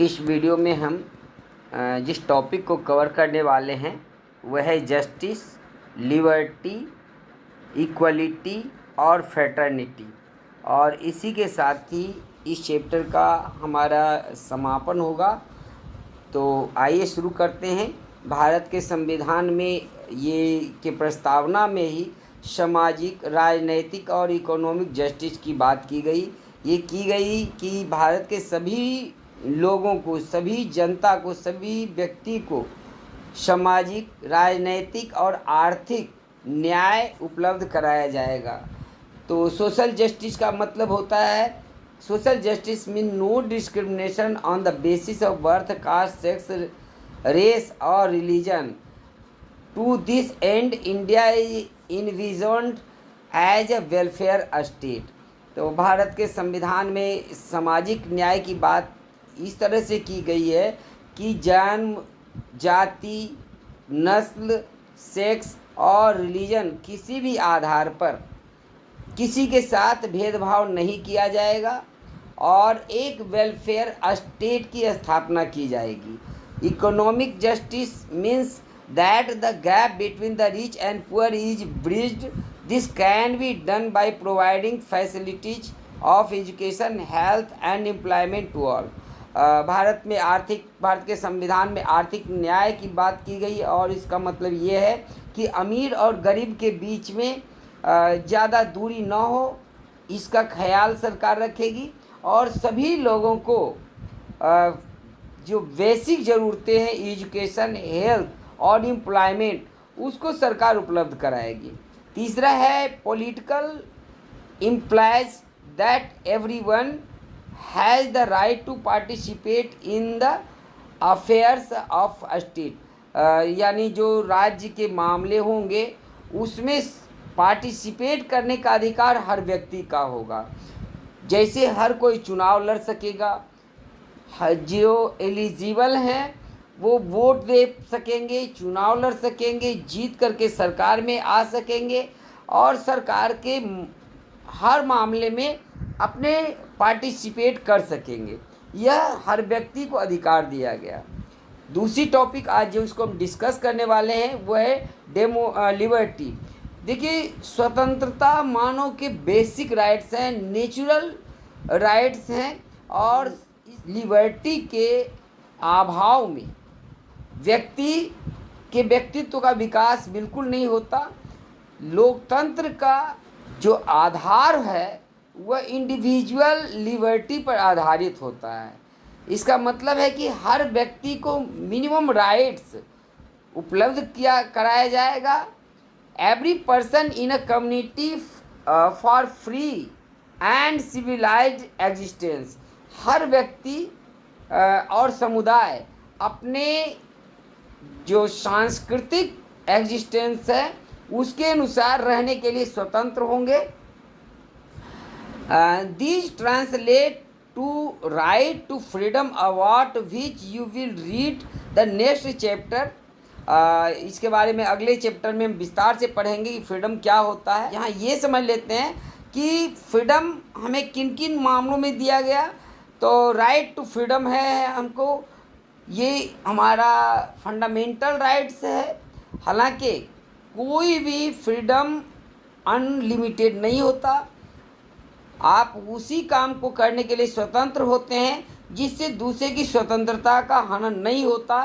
इस वीडियो में हम जिस टॉपिक को कवर करने वाले हैं वह है जस्टिस, लिबर्टी, इक्वलिटी और फ्रेटर्निटी। और इसी के साथ ही इस चैप्टर का हमारा समापन होगा। तो आइए शुरू करते हैं। भारत के संविधान में ये के प्रस्तावना में ही सामाजिक, राजनैतिक और इकोनॉमिक जस्टिस की बात की गई। ये की गई कि भारत के सभी लोगों को, सभी जनता को, सभी व्यक्ति को सामाजिक, राजनैतिक और आर्थिक न्याय उपलब्ध कराया जाएगा। तो सोशल जस्टिस का मतलब होता है, social justice mean no discrimination on the basis of birth, caste, sex, race और religion. To this end India is envisioned as a welfare state. तो भारत के संविधान में सामाजिक न्याय की बात इस तरह से की गई है कि जन्म, जाति, नस्ल, सेक्स और रिलीजन किसी भी आधार पर किसी के साथ भेदभाव नहीं किया जाएगा और एक वेलफेयर स्टेट की स्थापना की जाएगी। Economic justice means that the gap between the rich and poor is bridged. This can be done by providing facilities of education, health and employment to all. Bharat के संविधान में आर्थिक न्याय की बात की गई और इसका मतलब ये है कि अमीर और गरीब के बीच में ज़्यादा दूरी न हो, इसका ख्याल सरकार रखेगी और सभी लोगों को जो बेसिक ज़रूरतें हैं, एजुकेशन, हेल्थ और एम्प्लॉयमेंट, उसको सरकार उपलब्ध कराएगी। तीसरा है political implies that everyone has the right to participate in the affairs of state। यानी जो राज्य के मामले होंगे उसमें पार्टिसिपेट करने का अधिकार हर व्यक्ति का होगा। जैसे हर कोई चुनाव लड़ सकेगा, जो एलिजिबल हैं वो वोट दे सकेंगे, चुनाव लड़ सकेंगे, जीत करके सरकार में आ सकेंगे और सरकार के हर मामले में अपने पार्टिसिपेट कर सकेंगे। यह हर व्यक्ति को अधिकार दिया गया। दूसरी टॉपिक आज जो इसको हम डिस्कस करने वाले हैं वो है लिबर्टी। देखिए, स्वतंत्रता मानव के बेसिक राइट्स हैं, नेचुरल राइट्स हैं और इस लिबर्टी के अभाव में व्यक्ति के व्यक्तित्व का विकास बिल्कुल नहीं होता। लोकतंत्र का जो आधार है वह इंडिविजुअल लिबर्टी पर आधारित होता है। इसका मतलब है कि हर व्यक्ति को मिनिमम राइट्स उपलब्ध कराया जाएगा। Every person in a community for free and civilised existence. हर व्यक्ति और समुदाय अपने जो सांस्कृतिक एग्जिस्टेंस है उसके अनुसार रहने के लिए स्वतंत्र होंगे। These translate to right to freedom award which you will read the next chapter. इसके बारे में अगले चैप्टर में हम विस्तार से पढ़ेंगे कि फ्रीडम क्या होता है। यहाँ ये समझ लेते हैं कि फ्रीडम हमें किन किन मामलों में दिया गया। तो राइट टू फ्रीडम है हमको, ये हमारा फंडामेंटल राइट्स है। हालांकि कोई भी फ्रीडम अनलिमिटेड नहीं होता। आप उसी काम को करने के लिए स्वतंत्र होते हैं जिससे दूसरे की स्वतंत्रता का हनन नहीं होता।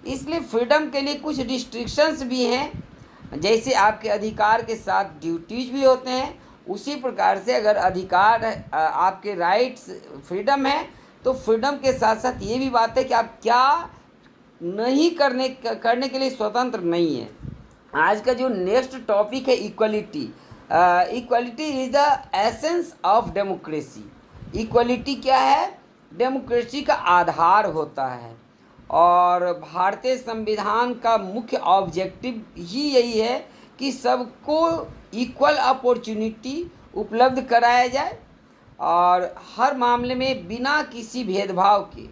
इसलिए फ्रीडम के लिए कुछ रिस्ट्रिक्शंस भी हैं। जैसे आपके अधिकार के साथ ड्यूटीज भी होते हैं, उसी प्रकार से अगर अधिकार आपके राइट्स फ्रीडम है तो फ्रीडम के साथ साथ ये भी बात है कि आप क्या नहीं करने के लिए स्वतंत्र नहीं है। आज का जो नेक्स्ट टॉपिक है equality. Equality is the essence of democracy. Equality क्या है? डेमोक्रेसी का आधार होता है और भारतीय संविधान का मुख्य ऑब्जेक्टिव ही यही है कि सबको इक्वल अपॉर्चुनिटी उपलब्ध कराया जाए और हर मामले में बिना किसी भेदभाव के।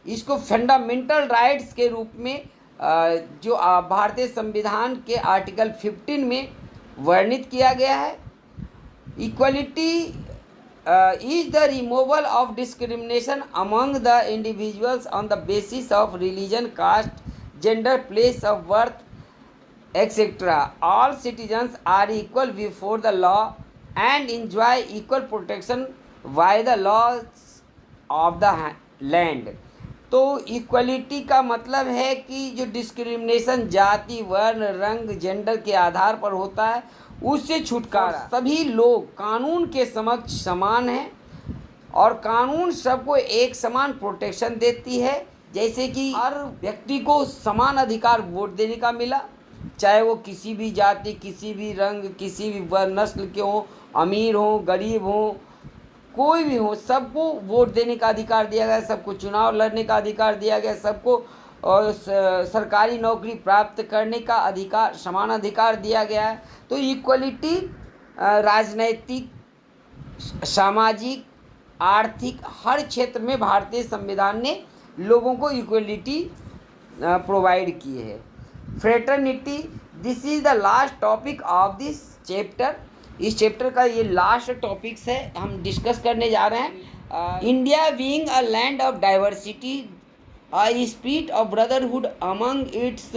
इसको फंडामेंटल राइट्स के रूप में जो भारतीय संविधान के आर्टिकल 15 में वर्णित किया गया है। Equality is the removal of discrimination among the individuals on the basis of religion, caste, gender, place of birth, etc. All citizens are equal before the law and enjoy equal protection by the laws of the land. तो equality का मतलब है कि जो discrimination जाति, वर्ण, रंग, gender के आधार पर होता है उससे छुटकारा। सभी लोग कानून के समक्ष समान हैं और कानून सबको एक समान प्रोटेक्शन देती है। जैसे कि हर व्यक्ति को समान अधिकार वोट देने का मिला, चाहे वो किसी भी जाति, किसी भी रंग, किसी भी नस्ल के हों, अमीर हों, गरीब हों, कोई भी हो, सबको वोट देने का अधिकार दिया गया, सबको चुनाव लड़ने का अधिकार दिया गया, सबको और सरकारी नौकरी प्राप्त करने का अधिकार, समान अधिकार दिया गया है। तो इक्वलिटी राजनैतिक, सामाजिक, आर्थिक हर क्षेत्र में भारतीय संविधान ने लोगों को इक्वलिटी प्रोवाइड की है। Fraternity, this is the last topic of this chapter. इस चैप्टर का ये लास्ट टॉपिक्स है, हम डिस्कस करने जा रहे हैं। India being a land of diversity, a spirit of brotherhood among it's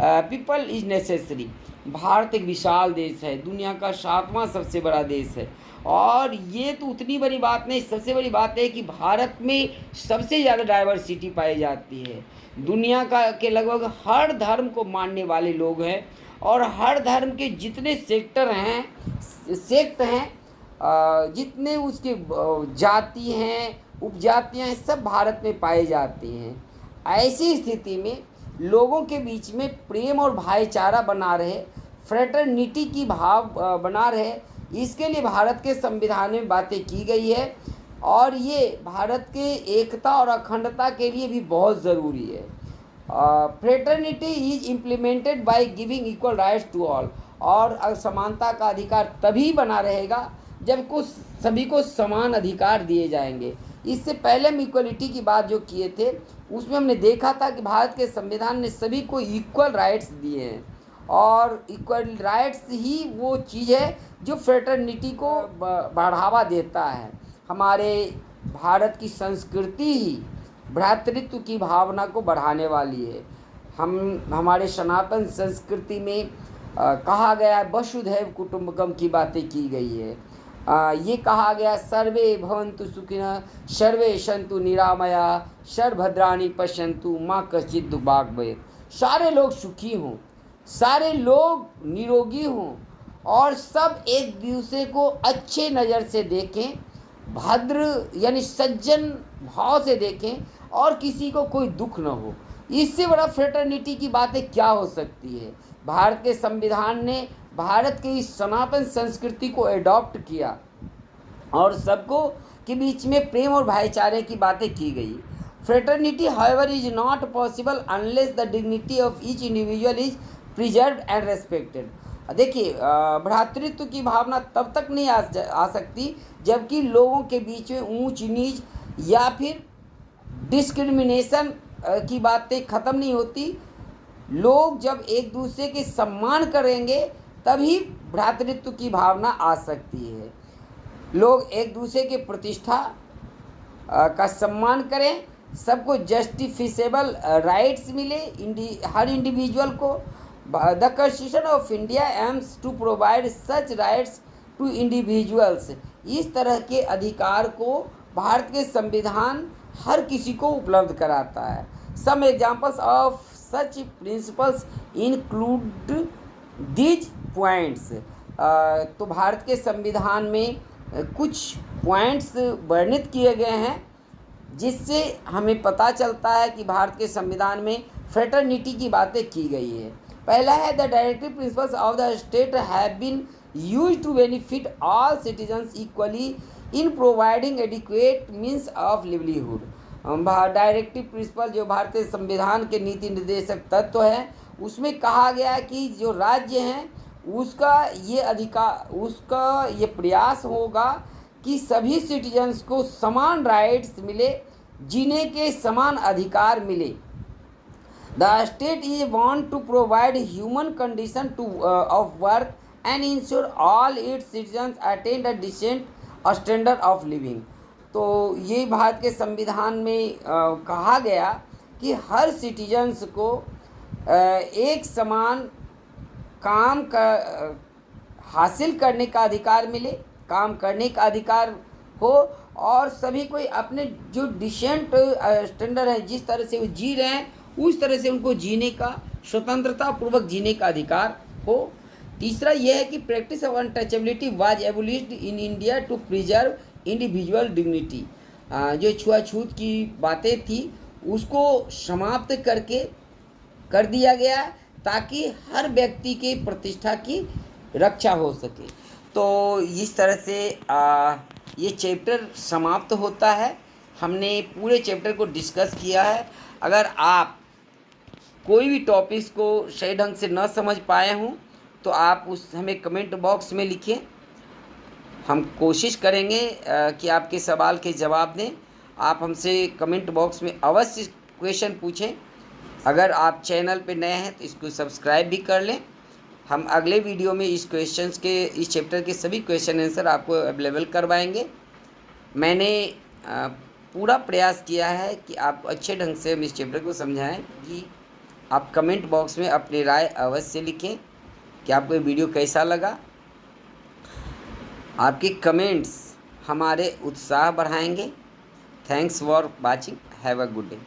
people is necessary. Bharat एक विशाल देश है, दुनिया का 7वां सबसे बड़ा देश है, और ये तो उतनी बड़ी बात नहीं, सबसे बड़ी बात है कि भारत में सबसे ज़्यादा डाइवर्सिटी पाई जाती है। दुनिया का के लगभग हर धर्म को मानने वाले लोग हैं, और हर धर्म के जितने सेक्ट हैं, जितने उसके जाति हैं, उपजातियाँ हैं, सब भारत में पाए जाते हैं। ऐसी स्थिति में लोगों के बीच में प्रेम और भाईचारा बना रहे, फ्रेटर्निटी की भाव बना रहे, इसके लिए भारत के संविधान में बातें की गई है, और ये भारत के एकता और अखंडता के लिए भी बहुत ज़रूरी है। Fraternity is implemented by giving equal rights to all, और समानता का अधिकार तभी बना रहेगा जब कुछ सभी को समान अधिकार दिए जाएंगे। इससे पहले हम इक्वलिटी की बात जो किए थे उसमें हमने देखा था कि भारत के संविधान ने सभी को इक्वल राइट्स दिए हैं, और इक्वल राइट्स ही वो चीज़ है जो फ्रेटर्निटी को बढ़ावा देता है। हमारे भारत की संस्कृति ही भ्रातृत्व की भावना को बढ़ाने वाली है। हमारे सनातन संस्कृति में कहा गया है, वसुधैव कुटुंबकम की बातें की गई है। ये कहा गया, सर्वे भवन्तु सुखिनः सर्वे सन्तु निरामया सर्वभद्राणि पश्यन्तु माँ कश्चित् दुर्भाग् भवेत्। सारे लोग सुखी हों, सारे लोग निरोगी हों, और सब एक दूसरे को अच्छे नज़र से देखें, भद्र यानी सज्जन भाव से देखें, और किसी को कोई दुख न हो। इससे बड़ा फ्रेटर्निटी की बातें क्या हो सकती है। भारत के संविधान ने भारत के इस सनातन संस्कृति को एडॉप्ट किया, और सबको के बीच में प्रेम और भाईचारे की बातें की गई। Fraternity however is not possible unless the dignity of each individual is preserved and respected. देखिए, भ्रातृत्व की भावना तब तक नहीं आ सकती जबकि लोगों के बीच में ऊंच नीच या फिर डिस्क्रिमिनेशन की बातें ख़त्म नहीं होती। लोग जब एक दूसरे के सम्मान करेंगे तभी भ्रातृत्व की भावना आ सकती है। लोग एक दूसरे के प्रतिष्ठा का सम्मान करें, सबको जस्टिफिकेबल राइट्स मिले हर इंडिविजुअल को। The constitution of India aims to provide such rights to individuals. इस तरह के अधिकार को भारत के संविधान हर किसी को उपलब्ध कराता है। Some examples of such principles include these points. तो भारत के संविधान में कुछ पॉइंट्स वर्णित किए गए हैं जिससे हमें पता चलता है कि भारत के संविधान में फ्रेटर्निटी की बातें की गई है। पहला है, the directive principles of the state have been used to benefit all citizens equally in providing adequate means of livelihood. Directive principle जो भारतीय संविधान के नीति निर्देशक तत्व हैं उसमें कहा गया है कि जो राज्य हैं उसका ये प्रयास होगा कि सभी सिटीजन्स को समान राइट्स मिले, जीने के समान अधिकार मिले। The state is want to provide human condition to of work and ensure all its citizens attain a decent standard of living. तो ये भारत के संविधान में कहा गया कि हर सिटीजन्स को एक समान काम का हासिल करने का अधिकार मिले, काम करने का अधिकार हो, और सभी कोई अपने जो डिसेंट स्टैंडर्ड है, जिस तरह से वो जी रहे हैं उस तरह से उनको जीने का, स्वतंत्रता पूर्वक जीने का अधिकार हो। तीसरा यह है कि practice of untouchability was abolished in India to preserve individual dignity. जो छुआछूत की बातें थी उसको समाप्त कर दिया गया ताकि हर व्यक्ति के प्रतिष्ठा की रक्षा हो सके। तो इस तरह से ये चैप्टर समाप्त होता है। हमने पूरे चैप्टर को डिस्कस किया है। अगर आप कोई भी टॉपिक्स को सही ढंग से न समझ पाए हों तो आप हमें कमेंट बॉक्स में लिखें। हम कोशिश करेंगे कि आपके सवाल के जवाब दें। आप हमसे कमेंट बॉक्स में अवश्य क्वेश्चन पूछें। अगर आप चैनल पे नए हैं तो इसको सब्सक्राइब भी कर लें। हम अगले वीडियो में इस चैप्टर के सभी क्वेश्चन आंसर आपको अवेलेबल करवाएंगे। मैंने पूरा प्रयास किया है कि आप अच्छे ढंग से हम इस चैप्टर को समझाएं। कि आप कमेंट बॉक्स में अपनी राय अवश्य लिखें कि आपको ये वीडियो कैसा लगा। आपके कमेंट्स हमारे उत्साह बढ़ाएंगे। Thanks for watching. Have a good day.